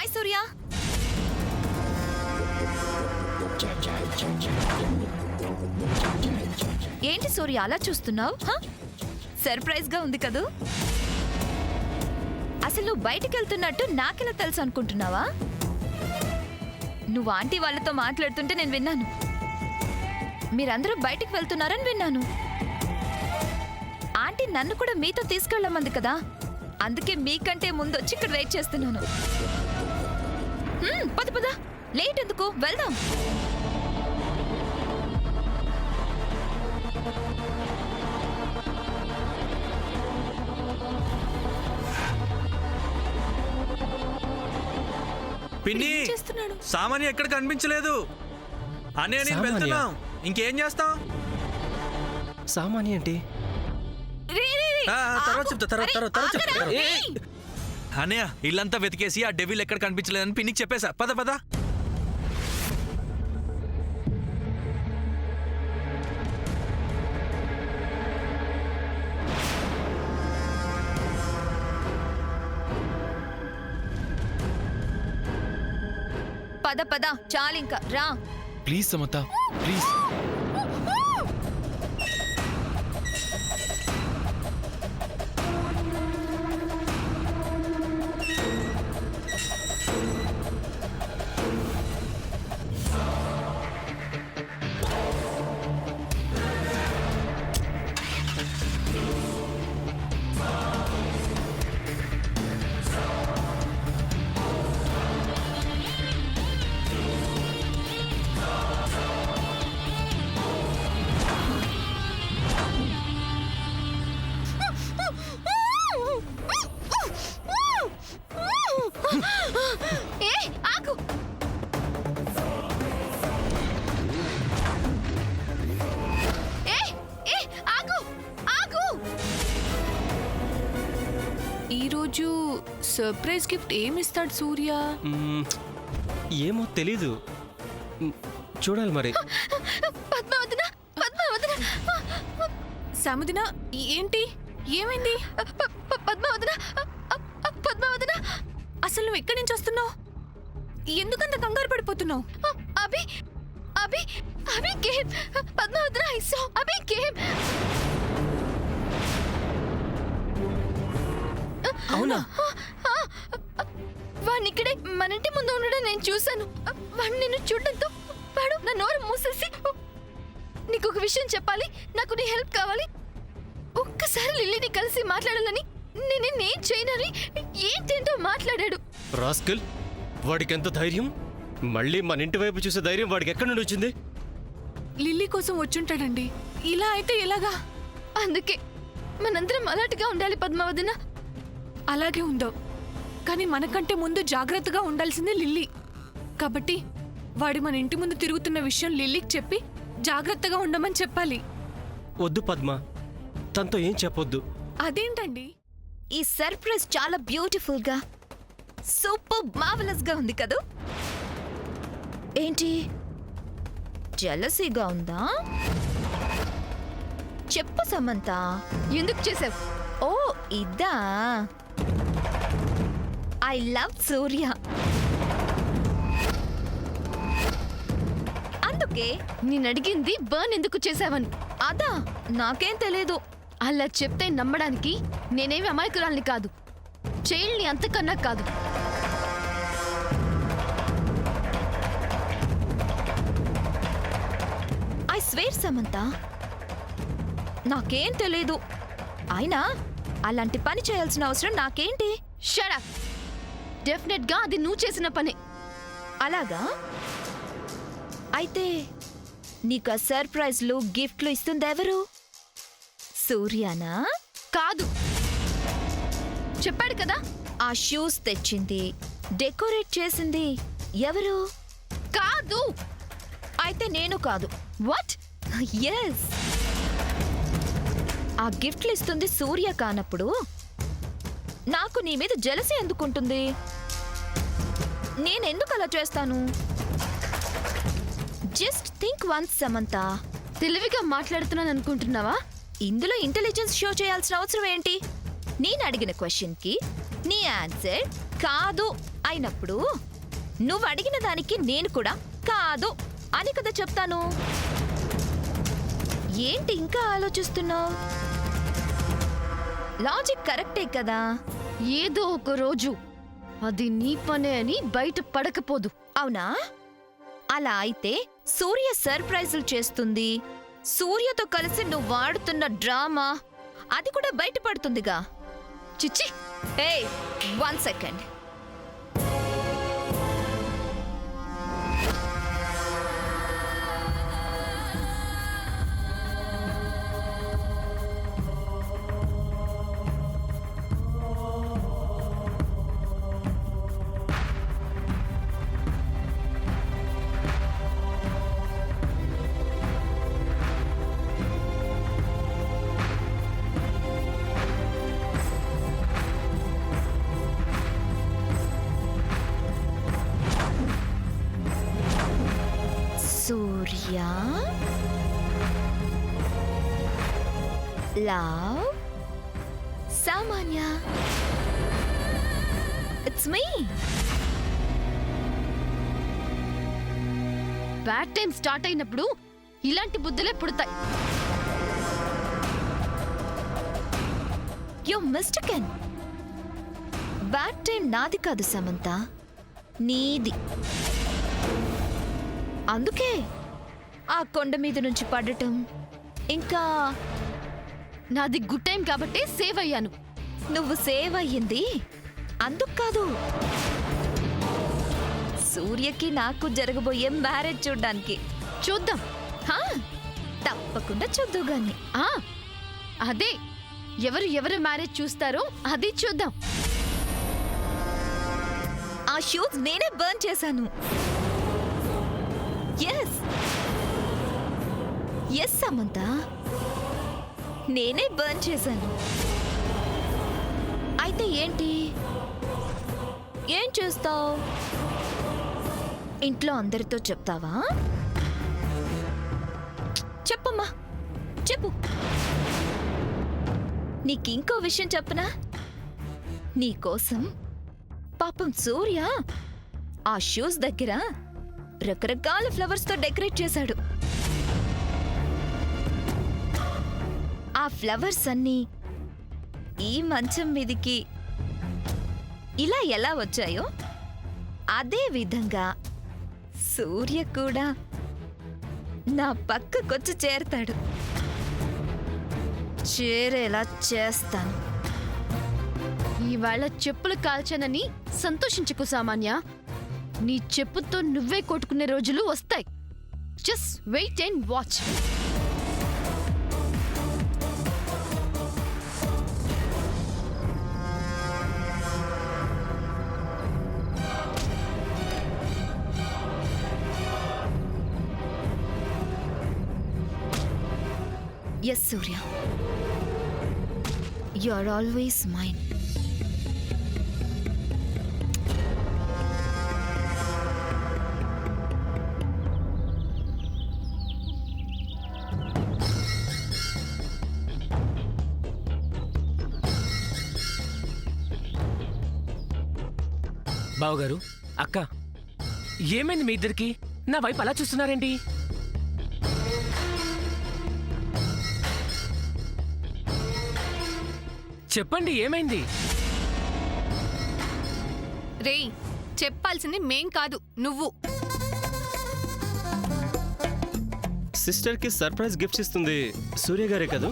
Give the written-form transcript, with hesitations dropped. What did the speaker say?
Hi సూర్య. ఏంటి సూర్య అలా చూస్తున్నావు? సర్ప్రైజ్ గా ఉంది కదూ. అసలు నువ్వు బయటికి వెళ్తున్నట్టు నాకెలా తెలుసు అనుకుంటున్నావా? నువ్వు ఆంటీ వాళ్ళతో మాట్లాడుతుంటే నేను విన్నాను. మీరందరూ బయటికి వెళ్తున్నారని విన్నాను. ఆంటీ నన్ను కూడా మీతో తీసుకెళ్ళమంది కదా, అందుకే మీకంటే ముందు వచ్చి ఇక్కడ వెయిట్ చేస్తున్నాను. పద పద, లేట్ ఎందుకు, వెళ్దాం. పిన్ని, సామాన్య ఎక్కడ కనిపించలేదు. అన్నయ్య నేను వెళ్తున్నాం, ఇంకేం చేస్తాం? సామాన్య ఏంటి? తర్వాత చెప్తా. అన్నయ్య ఇల్లంతా వెతికేసి ఆ డెవిల్ ఎక్కడ కనిపించలేదని పిన్నికి చెప్పేశా. పద పద. పద పద, చాలింకా రా. Please Samatha, please. ఈరోజు సర్ప్రైజ్ గిఫ్ట్ ఏమిస్తాడు సూర్య? ఏమో తెలీదు, చూడాలి మరి. సముదిన, ఏంటి, ఏమైంది? పద్మావదన, అసలు నువ్వు ఎక్కడి నుంచి వస్తున్నావు? ఎందుకంత కంగారు పడిపోతున్నావు? Abhi Abhi Abhi came. Padmavadana, I saw Abhi came. అవునా? వాడిని ఇక్కడే మన ఇంటి ముందు ఉండడం నేను చూశాను. వాడు నిన్ను చూడడంతో వాడు నా నోరు మూసేసి, నీకు ఒక విషయం చెప్పాలి, నాకు నీ హెల్ప్ కావాలి, ఒక్కసారి లిల్లీని కలిసి మాట్లాడాలని, నేనేం చేయనని ఏంటేంటో మాట్లాడాడు. రాస్కల్, వాడికి ఎంత ధైర్యం! మళ్ళీ మన ఇంటి వైపు చూసే ధైర్యం వాడికి ఎక్కడి నుండి వచ్చింది? లిల్లీ కోసం వచ్చుంటాడండి. ఇలా అయితే ఎలాగా? అందుకే మనందరం అలర్ట్గా ఉండాలి పద్మావదన. అలాగే ఉందో, కానీ మనకంటే ముందు జాగ్రత్తగా ఉండాల్సిందే లిల్లీ. కాబట్టి వాడు మన ఇంటి ముందు తిరుగుతున్న విషయం లిల్లీకి చెప్పి జాగ్రత్తగా ఉండమని చెప్పాలి. వద్దు పద్మ, తనతో ఏం చెప్పొద్దు. అదేంటండి? ఈ సర్ప్రైజ్ చాలా బ్యూటిఫుల్ గా, సూపర్ మార్వెలస్ గా ఉంది కదూ. ఏంటి, జెలసీగా ఉందా? చెప్పు సమంత, ఎందుకు చేసావు? ఓ ఇదా, ఐ లవ్ సూర్య, అందుకే నేను అడిగింది బర్న్ ఎందుకు చేసావని. అదా, నాకేం తెలియదు. అలా చెప్తే నమ్మడానికి నేనేమి అమాయకురాల్ని కాదు, చైల్డ్ని అంతకన్నా కాదు. ఐ స్వేర్ సమంత, నాకేం తెలీదు. అయినా అలాంటి పని చేయాల్సిన అవసరం నాకేంటి? Shut up. డెఫినెట్ గా అది నువ్వు చేసిన పని. అలాగా? అయితే నీకు ఆ సర్ప్రైజ్లు గిఫ్ట్లు ఇస్తుంది ఎవరు? సూర్యానా? కాదు, చెప్పాడు కదా, ఆ షూస్ తెచ్చింది, డెకరేట్ చేసింది ఎవరు? కాదు. అయితే నేను కాదు. వాట్? ఎస్, ఆ గిఫ్ట్లు ఇస్తుంది సూర్య కానప్పుడు నాకు నీ మీద జెలసీ ఎందుకుంటుంది? నేనెందుకు అలా చేస్తాను? Just think once Samantha. తెలివిగా మాట్లాడుతున్నాను అనుకుంటున్నావా? ఇందులో ఇంటెలిజెన్స్ షో చేయాల్సిన అవసరం ఏంటి? నేను అడిగిన క్వశ్చన్ కి నీ ఆన్సర్ కాదు అయినప్పుడు నువ్వు అడిగిన దానికి నేను కూడా కాదు అని కదా చెప్తాను. ఏంటి ఇంకా ఆలోచిస్తున్నావు? లాజిక్ కరెక్టే కదా. ఏదో ఒక రోజు అది నీ పనే అని బయట పడకపోదు. అవునా? అలా అయితే సూర్య సర్ప్రైజులు చేస్తుంది. సూర్యతో కలిసి నువ్వు వాడుతున్న డ్రామా అది కూడా బయటపడుతుందిగా. చిచ్చి, ఏయ్ 1 సెకండ్. సూర్య, లవ్, సామాన్య. It's me. Bad time start అయినప్పుడు ఇలాంటి బుద్ధులే పుడతాయి. You mistaken. బ్యాడ్ టైం నాది కాదు సమంత, నీది. అందుకే ఆ కొండ మీద నుంచి పడటం, ఇంకా నాది గుడ్ టైం కాబట్టి సేవ్ అయ్యాను. నువ్వు సేవ్ అయ్యింది అందుకు కాదు, సూర్యకి నాకు జరగబోయే మ్యారేజ్ చూడ్డానికి. చూద్దాం. హా, తప్పకుండా చూద్దు గాని. అదే, ఎవరు మ్యారేజ్ చూస్తారో అది చూద్దాం. ఆ షూస్ నేనే బర్న్ చేశాను. ఎస్ ఎస్ సమంత, నేనే బర్న్ చేశాను. అయితే ఏంటి? ఏం చేస్తావు? ఇంట్లో అందరితో చెప్తావా? చెప్పమ్మా, చెప్పు. నీకింకో విషయం చెప్పనా? నీకోసం పాపం సూర్య ఆ షూస్ దగ్గర రకరకాల ఫ్లవర్స్ తో డెకరేట్ చేశాడు. ఆ ఫ్లవర్స్ అన్నీ ఈ మంచం మీదికి ఇలా ఎలా వచ్చాయో అదే విధంగా సూర్య కూడా నా పక్కకొచ్చి చేరతాడు. చేరేలా చేస్తాను. ఇవాళ చెప్పులు కాల్చానని సంతోషించకు సామాన్య. నీ చెప్పుతో నువ్వే కొట్టుకునే రోజులు వస్తాయి. Just wait and watch. Yes Surya, you are always mine. బావగారు, అక్క, ఏమైంది మీ ఇద్దరికి? నా వైపు అలా చూస్తున్నారేంటి? చెప్పండి, ఏమైంది? రేయ్, చెప్పాల్సింది మేం కాదు, నువ్వు. సిస్టర్ కి సర్ప్రైజ్ గిఫ్ట్స్ ఇస్తుంది సూర్య గారే కదా?